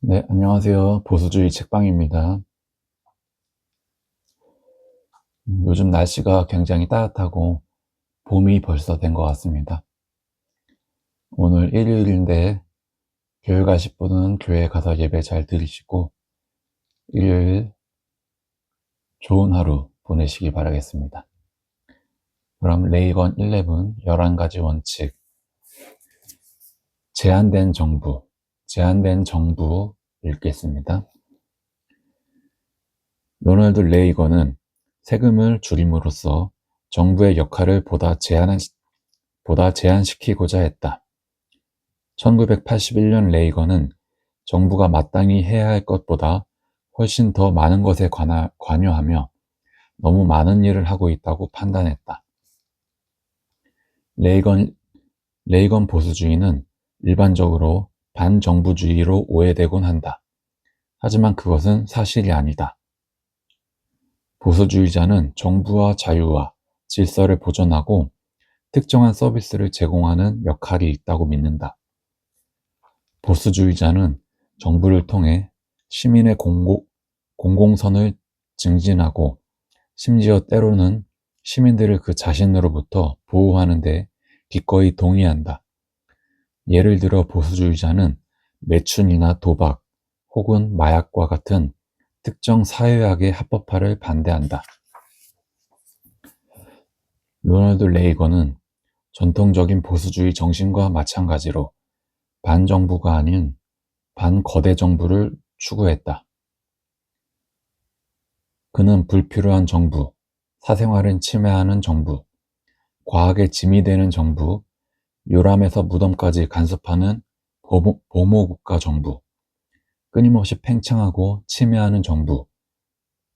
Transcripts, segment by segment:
네, 안녕하세요. 보수주의 책방입니다. 요즘 날씨가 굉장히 따뜻하고 봄이 벌써 된 것 같습니다. 오늘 일요일인데 교회 가실 분은 교회 가서 예배 잘 드리시고 일요일 좋은 하루 보내시기 바라겠습니다. 그럼 레이건 11, 11가지 원칙, 제한된 정부 읽겠습니다. 로널드 레이건은 세금을 줄임으로써 정부의 역할을 보다 제한시키고자 했다. 1981년 레이건은 정부가 마땅히 해야 할 것보다 훨씬 더 많은 것에 관여하며 너무 많은 일을 하고 있다고 판단했다. 레이건 보수주의는 일반적으로 반정부주의로 오해되곤 한다. 하지만 그것은 사실이 아니다. 보수주의자는 정부와 자유와 질서를 보존하고 특정한 서비스를 제공하는 역할이 있다고 믿는다. 보수주의자는 정부를 통해 시민의 공공선을 증진하고 심지어 때로는 시민들을 그 자신으로부터 보호하는 데 기꺼이 동의한다. 예를 들어 보수주의자는 매춘이나 도박 혹은 마약과 같은 특정 사회학의 합법화를 반대한다. 로널드 레이건은 전통적인 보수주의 정신과 마찬가지로 반정부가 아닌 반거대 정부를 추구했다. 그는 불필요한 정부, 사생활은 침해하는 정부, 과학에 짐이 되는 정부, 요람에서 무덤까지 간섭하는 보모국가 정부, 끊임없이 팽창하고 침해하는 정부,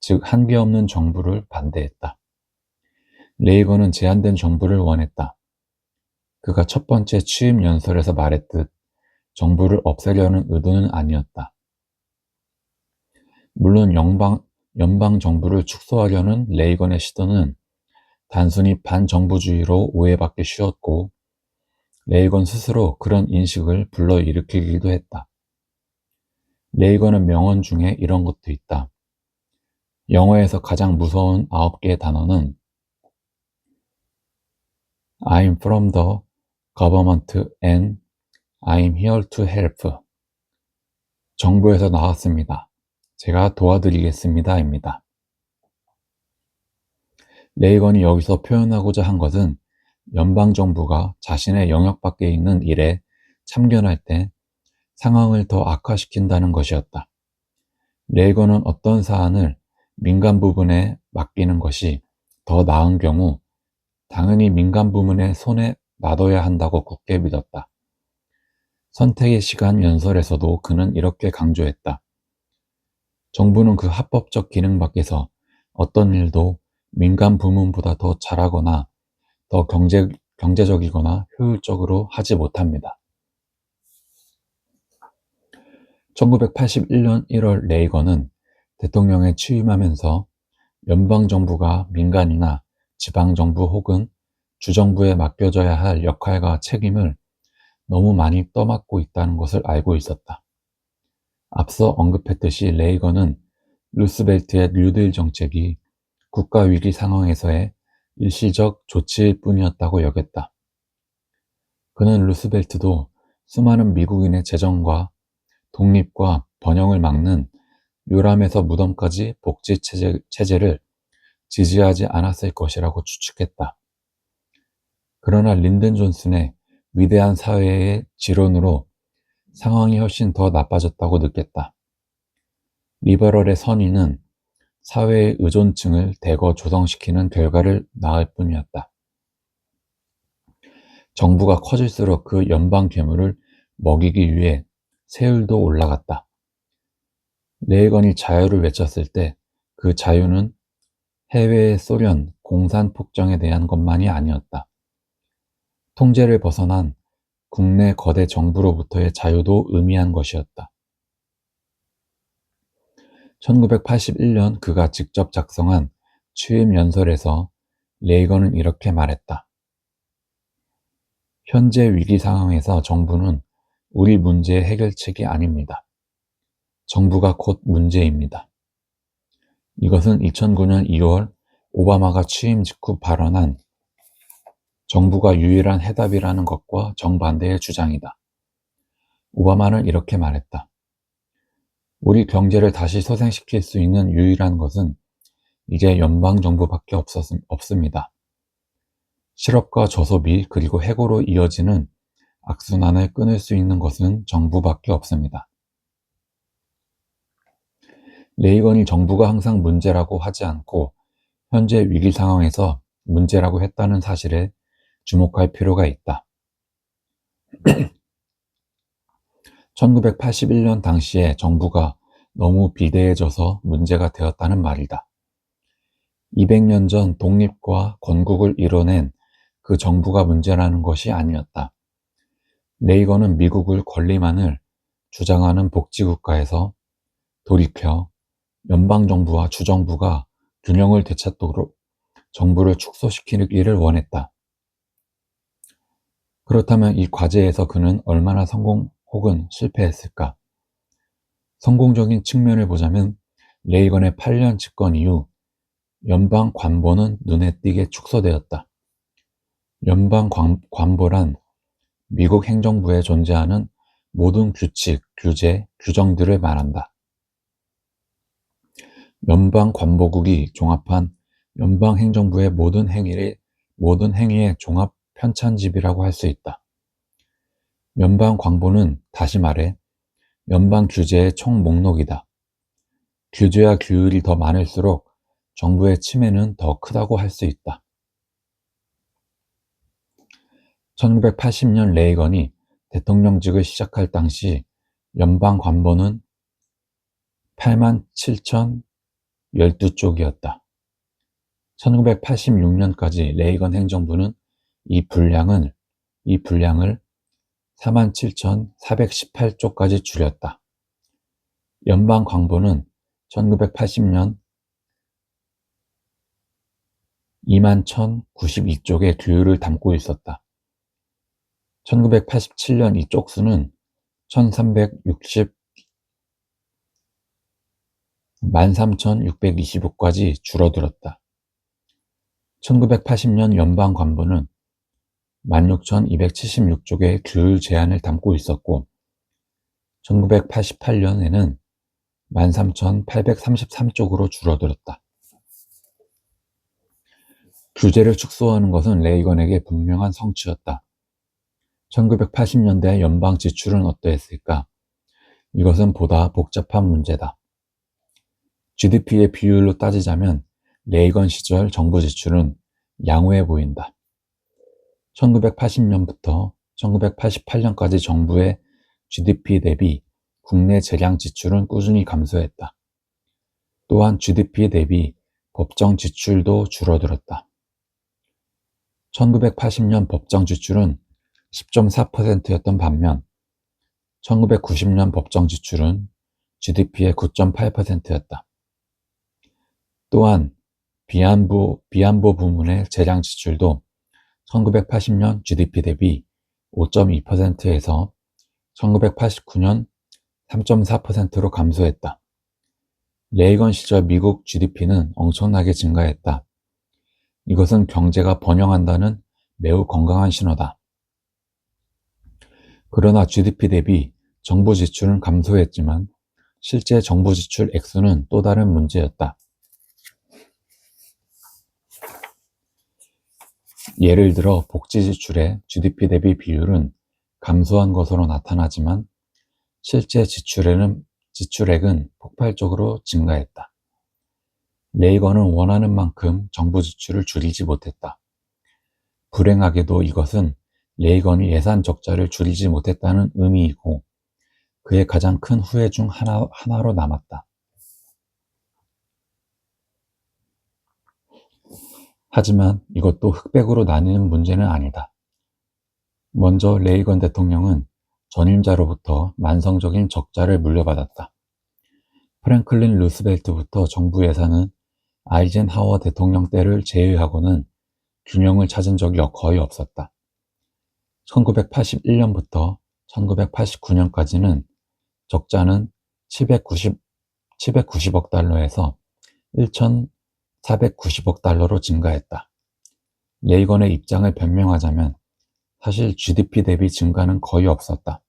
즉 한계 없는 정부를 반대했다. 레이건은 제한된 정부를 원했다. 그가 첫 번째 취임 연설에서 말했듯 정부를 없애려는 의도는 아니었다. 물론 연방 정부를 축소하려는 레이건의 시도는 단순히 반정부주의로 오해받기 쉬웠고 레이건 스스로 그런 인식을 불러일으키기도 했다. 레이건의 명언 중에 이런 것도 있다. 영어에서 가장 무서운 9개의 단어는 I'm from the government and I'm here to help. 정부에서 나왔습니다. 제가 도와드리겠습니다. 입니다. 레이건이 여기서 표현하고자 한 것은 연방정부가 자신의 영역 밖에 있는 일에 참견할 때 상황을 더 악화시킨다는 것이었다. 레이건은 어떤 사안을 민간 부분에 맡기는 것이 더 나은 경우 당연히 민간 부문의 손에 놔둬야 한다고 굳게 믿었다. 선택의 시간 연설에서도 그는 이렇게 강조했다. 정부는 그 합법적 기능 밖에서 어떤 일도 민간 부문보다 더 잘하거나 더 경제적이거나 효율적으로 하지 못합니다. 1981년 1월 레이건은 대통령에 취임하면서 연방정부가 민간이나 지방정부 혹은 주정부에 맡겨져야 할 역할과 책임을 너무 많이 떠맡고 있다는 것을 알고 있었다. 앞서 언급했듯이 레이건은 루스벨트의 뉴딜 정책이 국가 위기 상황에서의 일시적 조치일 뿐이었다고 여겼다. 그는 루스벨트도 수많은 미국인의 재정과 독립과 번영을 막는 요람에서 무덤까지 복지 체제를 지지하지 않았을 것이라고 추측했다. 그러나 린든 존슨의 위대한 사회의 지론으로 상황이 훨씬 더 나빠졌다고 느꼈다. 리버럴의 선의는 사회의 의존층을 대거 조성시키는 결과를 낳을 뿐이었다. 정부가 커질수록 그 연방 괴물을 먹이기 위해 세율도 올라갔다. 레이건이 자유를 외쳤을 때 그 자유는 해외의 소련 공산 폭정에 대한 것만이 아니었다. 통제를 벗어난 국내 거대 정부로부터의 자유도 의미한 것이었다. 1981년 그가 직접 작성한 취임 연설에서 레이건은 이렇게 말했다. 현재 위기 상황에서 정부는 우리 문제의 해결책이 아닙니다. 정부가 곧 문제입니다. 이것은 2009년 2월 오바마가 취임 직후 발언한 정부가 유일한 해답이라는 것과 정반대의 주장이다. 오바마는 이렇게 말했다. 우리 경제를 다시 소생시킬 수 있는 유일한 것은 이제 연방정부밖에 없습니다. 실업과 저소비 그리고 해고로 이어지는 악순환을 끊을 수 있는 것은 정부밖에 없습니다. 레이건이 정부가 항상 문제라고 하지 않고 현재 위기 상황에서 문제라고 했다는 사실에 주목할 필요가 있다. 1981년 당시에 정부가 너무 비대해져서 문제가 되었다는 말이다. 200년 전 독립과 건국을 이뤄낸 그 정부가 문제라는 것이 아니었다. 레이건은 미국을 권리만을 주장하는 복지국가에서 돌이켜 연방정부와 주정부가 균형을 되찾도록 정부를 축소시키기를 원했다. 그렇다면 이 과제에서 그는 얼마나 성공 혹은 실패했을까? 성공적인 측면을 보자면 레이건의 8년 집권 이후 연방 관보는 눈에 띄게 축소되었다. 연방 관보란 미국 행정부에 존재하는 모든 규칙, 규제, 규정들을 말한다. 연방 관보국이 종합한 연방 행정부의 모든 행위의 종합 편찬집이라고 할 수 있다. 연방 관보는 다시 말해 연방 규제의 총 목록이다. 규제와 규율이 더 많을수록 정부의 침해는 더 크다고 할 수 있다. 1980년 레이건이 대통령직을 시작할 당시 연방 관보는 87,012쪽이었다. 1986년까지 레이건 행정부는 이 분량을 47,418쪽까지 줄였다. 연방 관보는 1980년 21,092쪽의 규율을 담고 있었다. 1987년 이 쪽수는 13,625까지 줄어들었다. 1980년 연방 관보는 16,276쪽의 규율 제한을 담고 있었고 1988년에는 13,833쪽으로 줄어들었다. 규제를 축소하는 것은 레이건에게 분명한 성취였다. 1980년대 연방 지출은 어떠했을까? 이것은 보다 복잡한 문제다. GDP의 비율로 따지자면 레이건 시절 정부 지출은 양호해 보인다. 1980년부터 1988년까지 정부의 GDP 대비 국내 재량 지출은 꾸준히 감소했다. 또한 GDP 대비 법정 지출도 줄어들었다. 1980년 법정 지출은 10.4%였던 반면 1990년 법정 지출은 GDP의 9.8%였다. 또한 비안보 부문의 재량 지출도 1980년 GDP 대비 5.2%에서 1989년 3.4%로 감소했다. 레이건 시절 미국 GDP는 엄청나게 증가했다. 이것은 경제가 번영한다는 매우 건강한 신호다. 그러나 GDP 대비 정부 지출은 감소했지만 실제 정부 지출 액수는 또 다른 문제였다. 예를 들어 복지 지출의 GDP 대비 비율은 감소한 것으로 나타나지만 실제 지출액은 폭발적으로 증가했다. 레이건은 원하는 만큼 정부 지출을 줄이지 못했다. 불행하게도 이것은 레이건이 예산 적자를 줄이지 못했다는 의미이고 그의 가장 큰 후회 중 하나로 남았다. 하지만 이것도 흑백으로 나뉘는 문제는 아니다. 먼저 레이건 대통령은 전임자로부터 만성적인 적자를 물려받았다. 프랭클린 루스벨트부터 정부 예산은 아이젠하워 대통령 때를 제외하고는 균형을 찾은 적이 거의 없었다. 1981년부터 1989년까지는 적자는 790, 790억 달러에서 1,490억 달러로 증가했다. 레이건의 입장을 변명하자면 사실 GDP 대비 증가는 거의 없었다.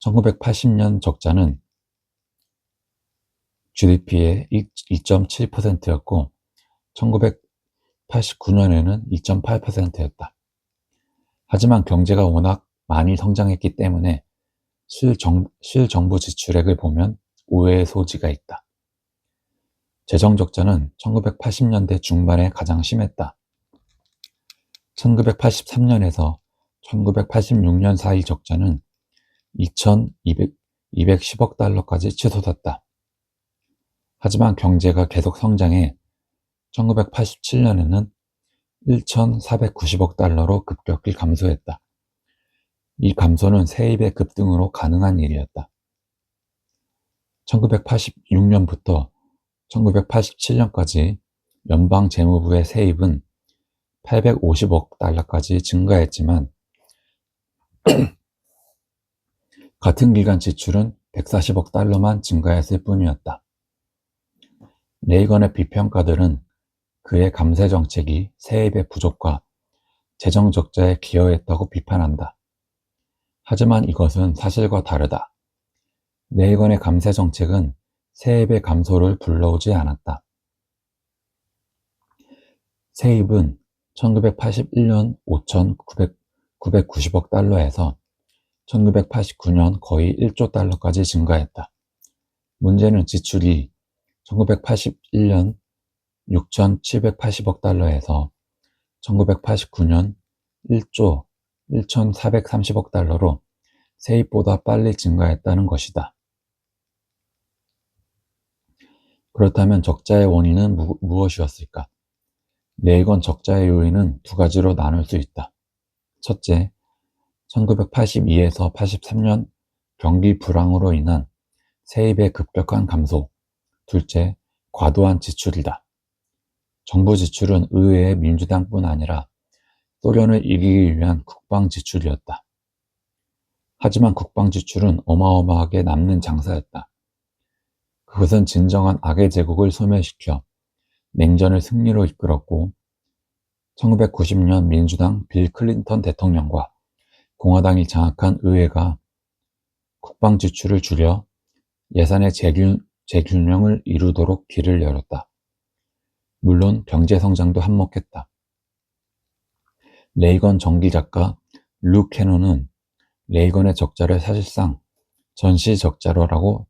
1980년 적자는 GDP의 2.7%였고 1989년에는 2.8%였다. 하지만 경제가 워낙 많이 성장했기 때문에 실정부 지출액을 보면 오해의 소지가 있다. 재정 적자는 1980년대 중반에 가장 심했다. 1983년에서 1986년 사이 적자는 2,210억 달러까지 치솟았다. 하지만 경제가 계속 성장해 1987년에는 1,490억 달러로 급격히 감소했다. 이 감소는 세입의 급등으로 가능한 일이었다. 1986년부터 1987년까지 연방 재무부의 세입은 850억 달러까지 증가했지만 같은 기간 지출은 140억 달러만 증가했을 뿐이었다. 레이건의 비평가들은 그의 감세 정책이 세입의 부족과 재정 적자에 기여했다고 비판한다. 하지만 이것은 사실과 다르다. 레이건의 감세 정책은 세입의 감소를 불러오지 않았다. 세입은 1981년 5,990억 달러에서 1989년 거의 1조 달러까지 증가했다. 문제는 지출이 1981년 6,780억 달러에서 1989년 1조 1,430억 달러로 세입보다 빨리 증가했다는 것이다. 그렇다면 적자의 원인은 무엇이었을까? 레이건 적자의 요인은 두 가지로 나눌 수 있다. 첫째, 1982에서 83년 경기 불황으로 인한 세입의 급격한 감소. 둘째, 과도한 지출이다. 정부 지출은 의회의 민주당뿐 아니라 소련을 이기기 위한 국방 지출이었다. 하지만 국방 지출은 어마어마하게 남는 장사였다. 그것은 진정한 악의 제국을 소멸시켜 냉전을 승리로 이끌었고 1990년 민주당 빌 클린턴 대통령과 공화당이 장악한 의회가 국방 지출을 줄여 예산의 재균형을 이루도록 길을 열었다. 물론 경제 성장도 한몫했다. 레이건 전기작가 루 캐논은 레이건의 적자를 사실상 전시적자라고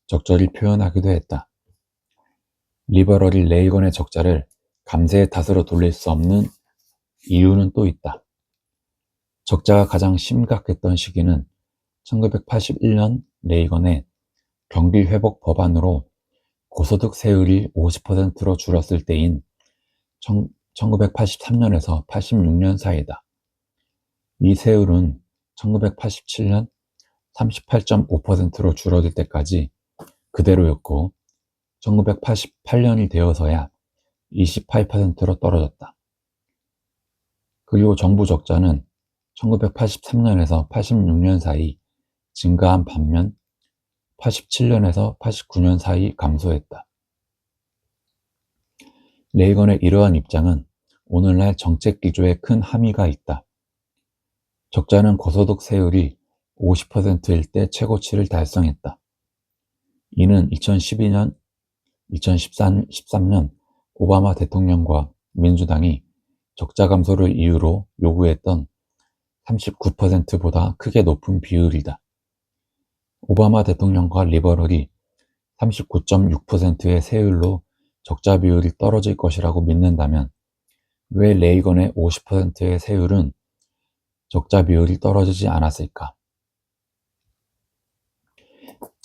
적절히 표현하기도 했다. 리버럴이 레이건의 적자를 감세의 탓으로 돌릴 수 없는 이유는 또 있다. 적자가 가장 심각했던 시기는 1981년 레이건의 경기회복 법안으로 고소득 세율이 50%로 줄었을 때인 1983년에서 86년 사이다. 이 세율은 1987년 38.5%로 줄어들 때까지 그대로였고 1988년이 되어서야 28%로 떨어졌다. 그리고 정부 적자는 1983년에서 86년 사이 증가한 반면 87년에서 89년 사이 감소했다. 레이건의 이러한 입장은 오늘날 정책 기조에 큰 함의가 있다. 적자는 고소득 세율이 50%일 때 최고치를 달성했다. 이는 2012년, 2013년 오바마 대통령과 민주당이 적자 감소를 이유로 요구했던 39%보다 크게 높은 비율이다. 오바마 대통령과 리버럴이 39.6%의 세율로 적자 비율이 떨어질 것이라고 믿는다면 왜 레이건의 50%의 세율은 적자 비율이 떨어지지 않았을까?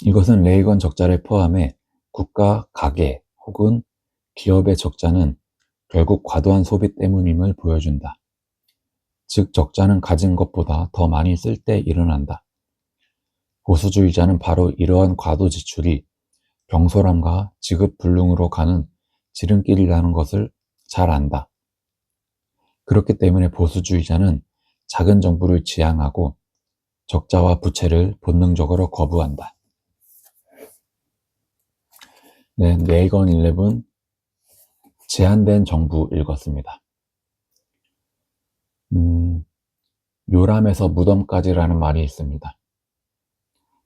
이것은 레이건 적자를 포함해 국가, 가계 혹은 기업의 적자는 결국 과도한 소비 때문임을 보여준다. 즉 적자는 가진 것보다 더 많이 쓸 때 일어난다. 보수주의자는 바로 이러한 과도 지출이 경솔함과 지급불능으로 가는 지름길이라는 것을 잘 안다. 그렇기 때문에 보수주의자는 작은 정부를 지향하고 적자와 부채를 본능적으로 거부한다. 네, 네이건 11 제한된 정부 읽었습니다. 요람에서 무덤까지라는 말이 있습니다.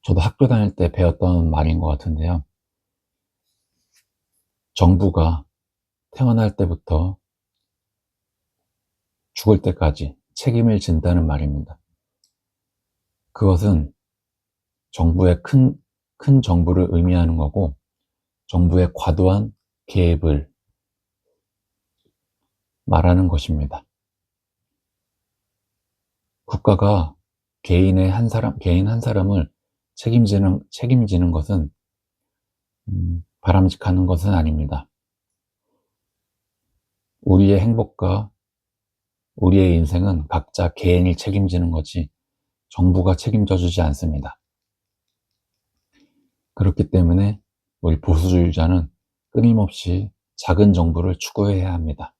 저도 학교 다닐 때 배웠던 말인 것 같은데요. 정부가 태어날 때부터 죽을 때까지 책임을 진다는 말입니다. 그것은 정부의 큰 정부를 의미하는 거고, 정부의 과도한 개입을 말하는 것입니다. 국가가 개인 한 사람을 책임지는 것은 바람직한 것은 아닙니다. 우리의 행복과 우리의 인생은 각자 개인이 책임지는 거지 정부가 책임져 주지 않습니다. 그렇기 때문에 우리 보수주의자는 끊임없이 작은 정부를 추구해야 합니다.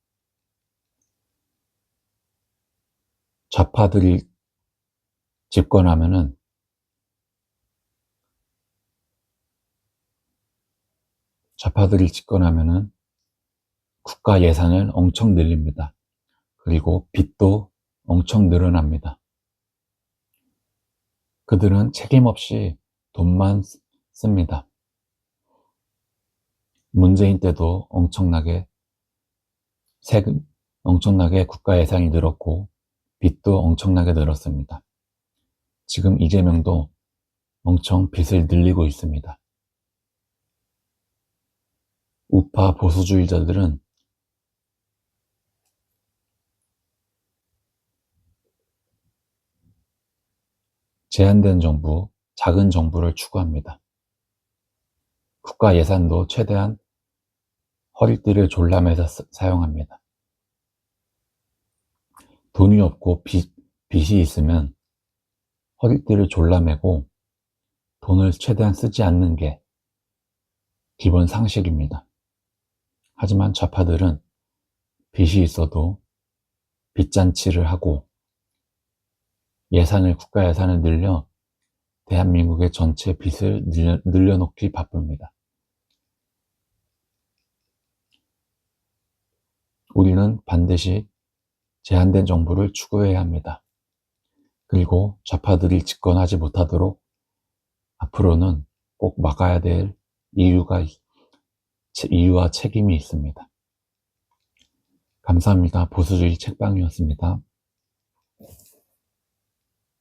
좌파들이 집권하면은 국가 예산을 엄청 늘립니다. 그리고 빚도 엄청 늘어납니다. 그들은 책임 없이 돈만 씁니다. 문재인 때도 엄청나게 국가 예산이 늘었고 빚도 엄청나게 늘었습니다. 지금 이재명도 엄청 빚을 늘리고 있습니다. 우파 보수주의자들은 제한된 정부, 작은 정부를 추구합니다. 국가 예산도 최대한 허리띠를 졸라매서 사용합니다. 돈이 없고 빚이 있으면 허리띠를 졸라매고 돈을 최대한 쓰지 않는 게 기본 상식입니다. 하지만 좌파들은 빚이 있어도 빚잔치를 하고 국가 예산을 늘려 대한민국의 전체 빚을 늘려놓기 바쁩니다. 우리는 반드시 제한된 정부를 추구해야 합니다. 그리고 좌파들이 집권하지 못하도록 앞으로는 꼭 막아야 될 이유와 책임이 있습니다. 감사합니다. 보수주의 책방이었습니다.